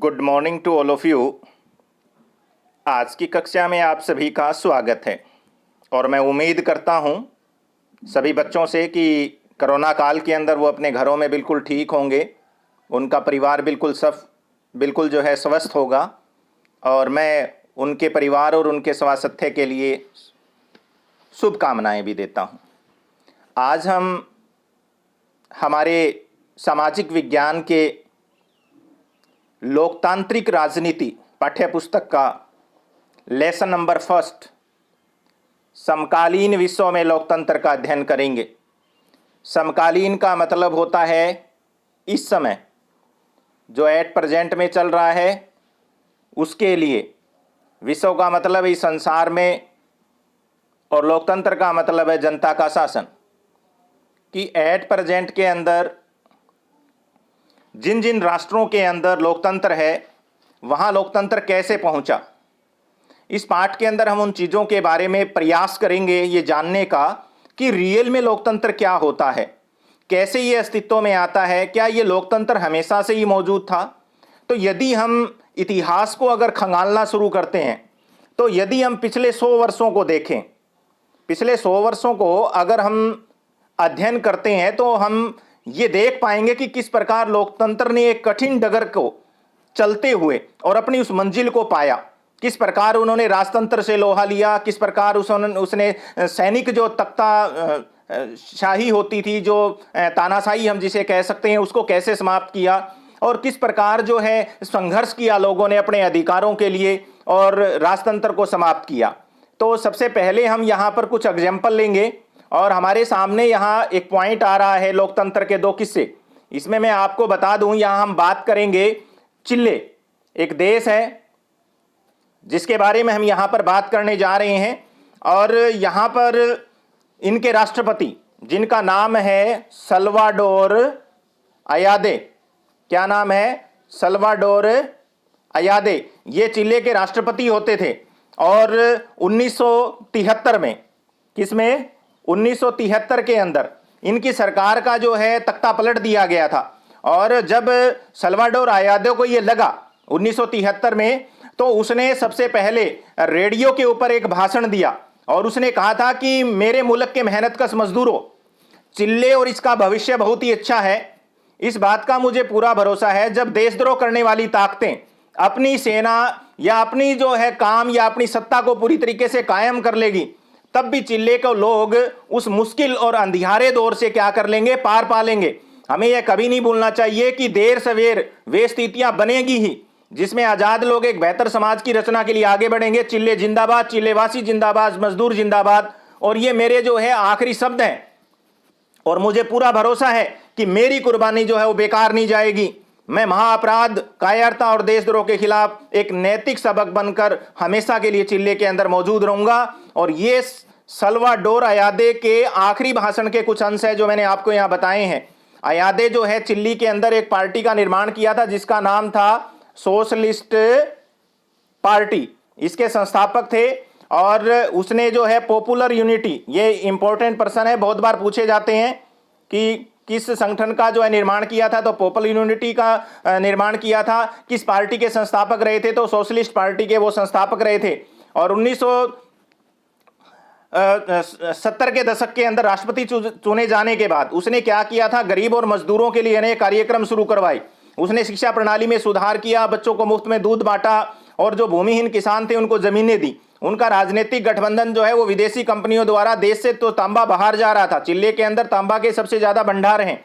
Good morning to all of you. आज की कक्षा में आप सभी का स्वागत है और मैं उम्मीद करता हूं सभी बच्चों से कि कोरोना काल के अंदर वो अपने घरों में बिल्कुल ठीक होंगे, उनका परिवार बिल्कुल जो है स्वस्थ होगा और मैं उनके परिवार और उनके स्वास्थ्य के लिए शुभकामनाएं भी देता हूं। आज हम हमारे सामाजिक विज्ञान के लोकतांत्रिक राजनीति पाठ्यपुस्तक का लेसन नंबर 1 समकालीन विश्व में लोकतंत्र का अध्ययन करेंगे। समकालीन का मतलब होता है इस समय जो एट प्रेजेंट में चल रहा है उसके लिए, विश्व का मतलब इस संसार में और लोकतंत्र का मतलब है जनता का शासन, कि एट प्रेजेंट के अंदर जिन जिन राष्ट्रों के अंदर लोकतंत्र है वहाँ लोकतंत्र कैसे पहुँचा। इस पाठ के अंदर हम उन चीज़ों के बारे में प्रयास करेंगे ये जानने का कि रियल में लोकतंत्र क्या होता है, कैसे ये अस्तित्व में आता है, क्या ये लोकतंत्र हमेशा से ही मौजूद था। तो यदि हम इतिहास को अगर खंगालना शुरू करते हैं तो यदि हम पिछले 100 वर्षों को देखें, पिछले 100 वर्षों को अगर हम अध्ययन करते हैं तो हम ये देख पाएंगे कि किस प्रकार लोकतंत्र ने एक कठिन डगर को चलते हुए और अपनी उस मंजिल को पाया, किस प्रकार उन्होंने राजतंत्र से लोहा लिया, किस प्रकार उसने सैनिक जो तख्ता शाही होती थी, जो तानाशाही हम जिसे कह सकते हैं, उसको कैसे समाप्त किया और किस प्रकार जो है संघर्ष किया लोगों ने अपने अधिकारों के लिए और राजतंत्र को समाप्त किया। तो सबसे पहले हम यहाँ पर कुछ एग्जाम्पल लेंगे और हमारे सामने यहाँ एक पॉइंट आ रहा है लोकतंत्र के 2 किस्से। इसमें मैं आपको बता दूं, यहाँ हम बात करेंगे चिले, एक देश है जिसके बारे में हम यहाँ पर बात करने जा रहे हैं और यहाँ पर इनके राष्ट्रपति जिनका नाम है सल्वाडोर अयादे। क्या नाम है? सल्वाडोर अयादे। ये चिले के राष्ट्रपति होते थे और 1973 में, किसमें? 1973 के अंदर इनकी सरकार का जो है तख्ता पलट दिया गया था। और जब सल्वाडोर अयादे को ये लगा 1973 में, तो उसने सबसे पहले रेडियो के ऊपर एक भाषण दिया और उसने कहा था कि मेरे मुल्क के मेहनतकश मजदूरों, चिल्ले और इसका भविष्य बहुत ही अच्छा है। इस बात का मुझे पूरा भरोसा है, जब देशद्रोह करने वाली ताकतें अपनी सेना या अपनी जो है काम या अपनी सत्ता को पूरी तरीके से कायम कर लेगी, तब भी चिल्ले को लोग उस मुश्किल और अंधियारे दौर से क्या कर लेंगे? पार पा लेंगे। हमें यह कभी नहीं भूलना चाहिए कि देर सवेर वे स्थितियां बनेगी ही जिसमें आजाद लोग एक बेहतर समाज की रचना के लिए आगे बढ़ेंगे। चिल्ले जिंदाबाद, चिल्लेवासी जिंदाबाद, मजदूर जिंदाबाद। और ये मेरे जो है आखिरी शब्द हैं और मुझे पूरा भरोसा है कि मेरी कुर्बानी जो है वो बेकार नहीं जाएगी। मैं महाअपराध, कायरता और देशद्रोह के खिलाफ एक नैतिक सबक बनकर हमेशा के लिए चिल्ले के अंदर मौजूद रहूंगा। और ये सल्वाडोर अयादे के आखिरी भाषण के कुछ अंश है जो मैंने आपको यहां बताए हैं। अयादे जो है चिल्ली के अंदर एक पार्टी का निर्माण किया था जिसका नाम था सोशलिस्ट पार्टी, इसके संस्थापक थे। और उसने जो है पॉपुलर यूनिटी, ये इंपॉर्टेंट पर्सन है, बहुत बार पूछे जाते हैं कि किस संगठन का जो है निर्माण किया था, तो पॉपुलर यूनिटी का निर्माण किया था। किस पार्टी के संस्थापक रहे थे? तो सोशलिस्ट पार्टी के वो संस्थापक रहे थे। और 1970 के दशक के अंदर राष्ट्रपति चुने जाने के बाद उसने क्या किया था? गरीब और मजदूरों के लिए अनेक कार्यक्रम शुरू करवाए। उसने शिक्षा प्रणाली में सुधार किया, बच्चों को मुफ्त में दूध बांटा और जो भूमिहीन किसान थे उनको जमीनें दी। उनका राजनीतिक गठबंधन जो है वो विदेशी कंपनियों द्वारा देश से तो तांबा बाहर जा रहा था, चिल्ले के अंदर तांबा के सबसे ज्यादा भंडार हैं,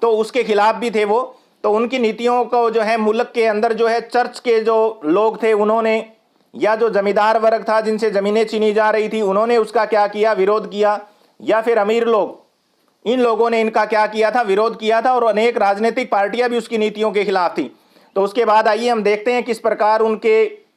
तो उसके खिलाफ भी थे वो। तो उनकी नीतियों को जो है मुल्क के अंदर जो है चर्च के जो लोग थे उन्होंने, या जो जमींदार वर्ग था जिनसे जमीनें छीनी जा रही थी, उन्होंने उसका क्या किया? विरोध किया। या फिर अमीर लोग, इन लोगों ने इनका क्या किया था? विरोध किया था। और अनेक राजनीतिक पार्टियां भी उसकी नीतियों के खिलाफ थी। तो उसके बाद आइए हम देखते हैं किस प्रकार उनके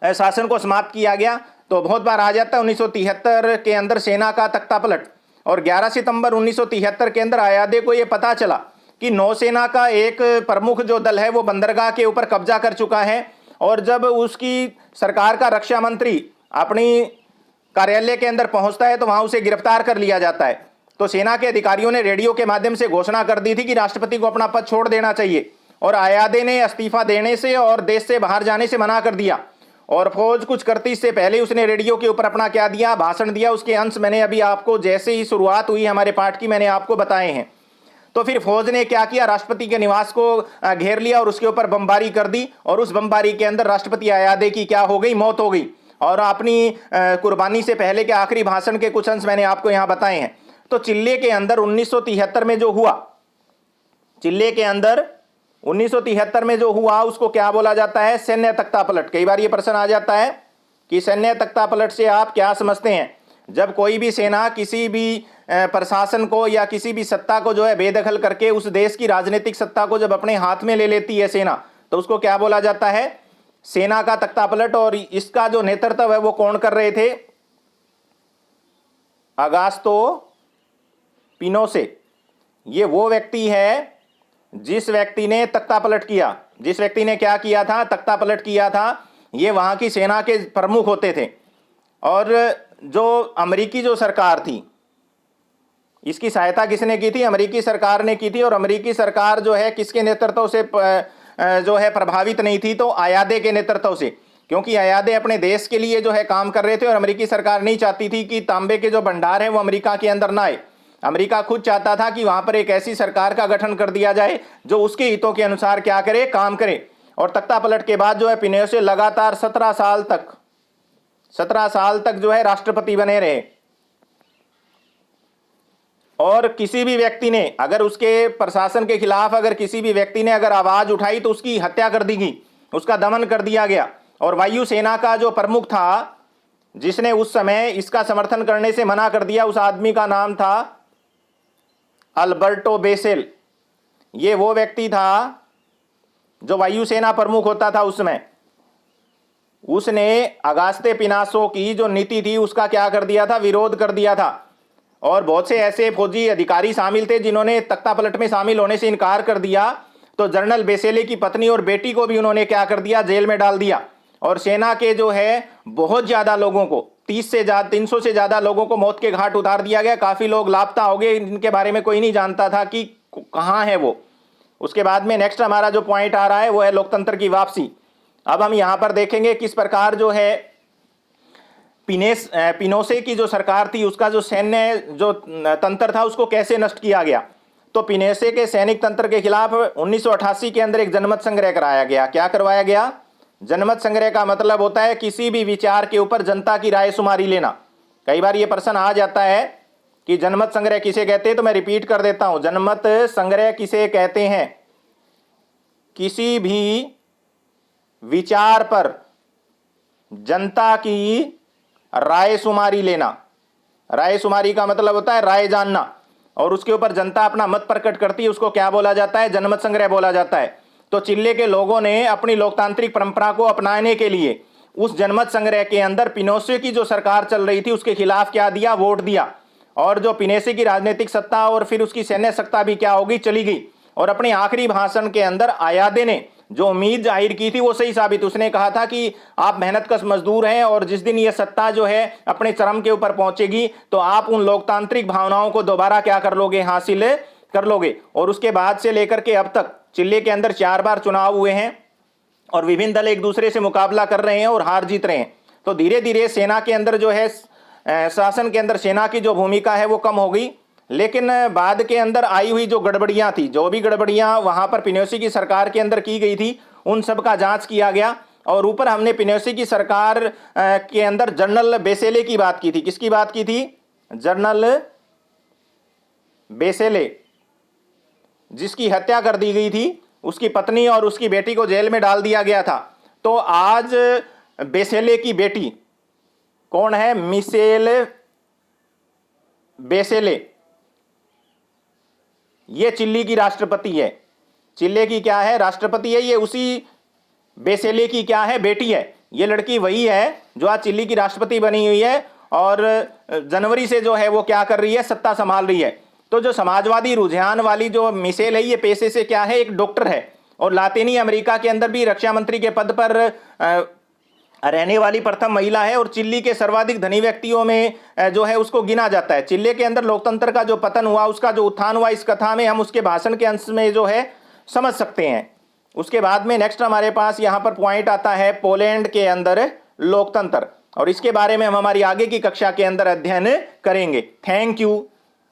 शासन को समाप्त किया गया। तो बहुत बार आ जाता है 1973 के अंदर सेना का तख्ता पलट, और 11 सितंबर 1973 के अंदर अयादे को यह पता चला कि नौसेना का एक प्रमुख जो दल है वो बंदरगाह के ऊपर कब्जा कर चुका है। और जब उसकी सरकार का रक्षा मंत्री अपनी कार्यालय के अंदर पहुंचता है तो वहां उसे गिरफ्तार कर लिया जाता है। तो सेना के अधिकारियों ने रेडियो के माध्यम से घोषणा कर दी थी कि राष्ट्रपति को अपना पद छोड़ देना चाहिए। और अयादे ने इस्तीफा देने से और देश से बाहर जाने से मना कर दिया। और फौज कुछ करती इससे पहले उसने रेडियो के ऊपर अपना क्या दिया, भाषण दिया। उसके अंश मैंने अभी आपको जैसे ही शुरुआत हुई हमारे पाठ की मैंने आपको बताए हैं। तो फिर फौज ने क्या किया, राष्ट्रपति के निवास को घेर लिया और उसके ऊपर बमबारी कर दी। और उस बमबारी के अंदर राष्ट्रपति अयादे की क्या हो गई, मौत हो गई। और अपनी कुर्बानी से पहले के आखिरी भाषण के कुछ अंश मैंने आपको यहां बताए हैं। तो चिल्ले के अंदर 1973 में जो हुआ, चिल्ले के अंदर 1973 में जो हुआ उसको क्या बोला जाता है, सैन्य तख्तापलट। कई बार ये प्रश्न आ जाता है कि सैन्य तख्तापलट से आप क्या समझते हैं। जब कोई भी सेना किसी भी प्रशासन को या किसी भी सत्ता को जो है बेदखल करके उस देश की राजनीतिक सत्ता को जब अपने हाथ में ले लेती है सेना, तो उसको क्या बोला जाता है, सेना का तख्तापलट। और इसका जो नेतृत्व है वो कौन कर रहे थे, अगास्तो पिनोसे। ये वो व्यक्ति है जिस व्यक्ति ने तख्तापलट किया, जिस व्यक्ति ने क्या किया था, तख्तापलट किया था। ये वहां की सेना के प्रमुख होते थे। और जो अमेरिकी जो सरकार थी, इसकी सहायता किसने की थी, अमेरिकी सरकार ने की थी। और अमेरिकी सरकार जो है किसके नेतृत्व से जो है प्रभावित नहीं थी, तो अयादे के नेतृत्व से। क्योंकि अयादे अपने देश के लिए जो है काम कर रहे थे और अमेरिकी सरकार नहीं चाहती थी कि तांबे के जो भंडार है वो अमेरिका के अंदर ना आए। अमेरिका खुद चाहता था कि वहां पर एक ऐसी सरकार का गठन कर दिया जाए जो उसके हितों के अनुसार क्या करे, काम करे। और तख्तापलट के बाद जो है पिनोसे लगातार 17 साल तक जो है राष्ट्रपति बने रहे। और किसी भी व्यक्ति ने अगर उसके प्रशासन के खिलाफ अगर किसी भी व्यक्ति ने अगर आवाज उठाई तो उसकी हत्या कर दी गई, उसका दमन कर दिया गया। और वायुसेना का जो प्रमुख था जिसने उस समय इसका समर्थन करने से मना कर दिया, उस आदमी का नाम था अल्बर्टो बेसेल। ये वो व्यक्ति था जो वायुसेना प्रमुख होता था उस समय। उसने अगास्ते पिनासो की जो नीति थी उसका क्या कर दिया था, विरोध कर दिया था। और बहुत से ऐसे फौजी अधिकारी शामिल थे जिन्होंने तख्तापलट में शामिल होने से इनकार कर दिया। तो जनरल बेसेले की पत्नी और बेटी को भी उन्होंने क्या कर दिया, जेल में डाल दिया। और सेना के जो है बहुत ज्यादा लोगों को, 300 से ज्यादा लोगों को मौत के घाट उतार दिया गया। काफी लोग लापता हो गए, इनके बारे में कोई नहीं जानता था कि कहां है वो। उसके बाद में नेक्स्ट हमारा जो पॉइंट आ रहा है वो है लोकतंत्र की वापसी। अब हम यहां पर देखेंगे किस प्रकार जो है पिनोसे की जो सरकार थी उसका जो सैन्य जो तंत्र था उसको कैसे नष्ट किया गया। तो पिनोसे के सैनिक तंत्र के खिलाफ 1988 के अंदर एक जनमत संग्रह कराया गया। क्या करवाया गया, जनमत संग्रह का मतलब होता है किसी भी विचार के ऊपर जनता की राय शुमारी लेना। कई बार यह प्रश्न आ जाता है कि जनमत संग्रह किसे कहते हैं, तो मैं रिपीट कर देता हूं, जनमत संग्रह किसे कहते हैं, किसी भी विचार पर जनता की राय शुमारी लेना। राय शुमारी का मतलब होता है राय जानना, और उसके ऊपर जनता अपना मत प्रकट करती है, उसको क्या बोला जाता है, जनमत संग्रह बोला जाता है। तो चिल्ले के लोगों ने अपनी लोकतांत्रिक परंपरा को अपनाने के लिए उस जनमत संग्रह के अंदर पिनोसे की जो सरकार चल रही थी उसके खिलाफ क्या दिया, वोट दिया। और जो पिनोसे की राजनीतिक सत्ता और फिर उसकी सैन्य सत्ता भी क्या होगी, चली गई। और अपने आखिरी भाषण के अंदर अयादे ने जो उम्मीद जाहिर की थी वो सही साबित। उसने कहा था कि आप मेहनतकश मजदूर हैं और जिस दिन ये सत्ता जो है अपने चरम के ऊपर पहुंचेगी तो आप उन लोकतांत्रिक भावनाओं को दोबारा क्या कर लोगे, हासिल कर लोगे। और उसके बाद से लेकर के अब तक चिल्ले के अंदर 4 बार चुनाव हुए हैं और विभिन्न दल एक दूसरे से मुकाबला कर रहे हैं और हार जीत रहे हैं। तो धीरे धीरे सेना के अंदर जो है शासन के अंदर सेना की जो भूमिका है वो कम हो गई। लेकिन बाद के अंदर आई हुई जो गड़बड़ियां थी, जो भी गड़बड़ियां वहां पर पिनोसे की सरकार के अंदर की गई थी, उन सब का जांच किया गया। और ऊपर हमने पिनोसे की सरकार के अंदर जनरल बेसेले की बात की थी। किसकी बात की थी, जनरल बेसेले, जिसकी हत्या कर दी गई थी, उसकी पत्नी और उसकी बेटी को जेल में डाल दिया गया था। तो आज बेसेले की बेटी कौन है, मिशेल बेसेले, ये चिल्ली की राष्ट्रपति है। चिल्ले की क्या है, राष्ट्रपति है। ये उसी बेसेले की क्या है, बेटी है। ये लड़की वही है जो आज चिल्ली की राष्ट्रपति बनी हुई है और जनवरी से जो है वो क्या कर रही है, सत्ता संभाल रही है। तो जो समाजवादी रुझान वाली जो मिशेल है, ये पेशे से क्या है, एक डॉक्टर है और लातीनी अमेरिका के अंदर भी रक्षा मंत्री के पद पर रहने वाली प्रथम महिला है और चिल्ली के सर्वाधिक धनी व्यक्तियों में जो है उसको गिना जाता है। चिल्ले के अंदर लोकतंत्र का जो पतन हुआ, उसका जो उत्थान हुआ, इस कथा में हम उसके भाषण के अंश में जो है समझ सकते हैं। उसके बाद में नेक्स्ट हमारे पास यहां पर पॉइंट आता है पोलैंड के अंदर लोकतंत्र, और इसके बारे में हम हमारी आगे की कक्षा के अंदर अध्ययन करेंगे। Thank you.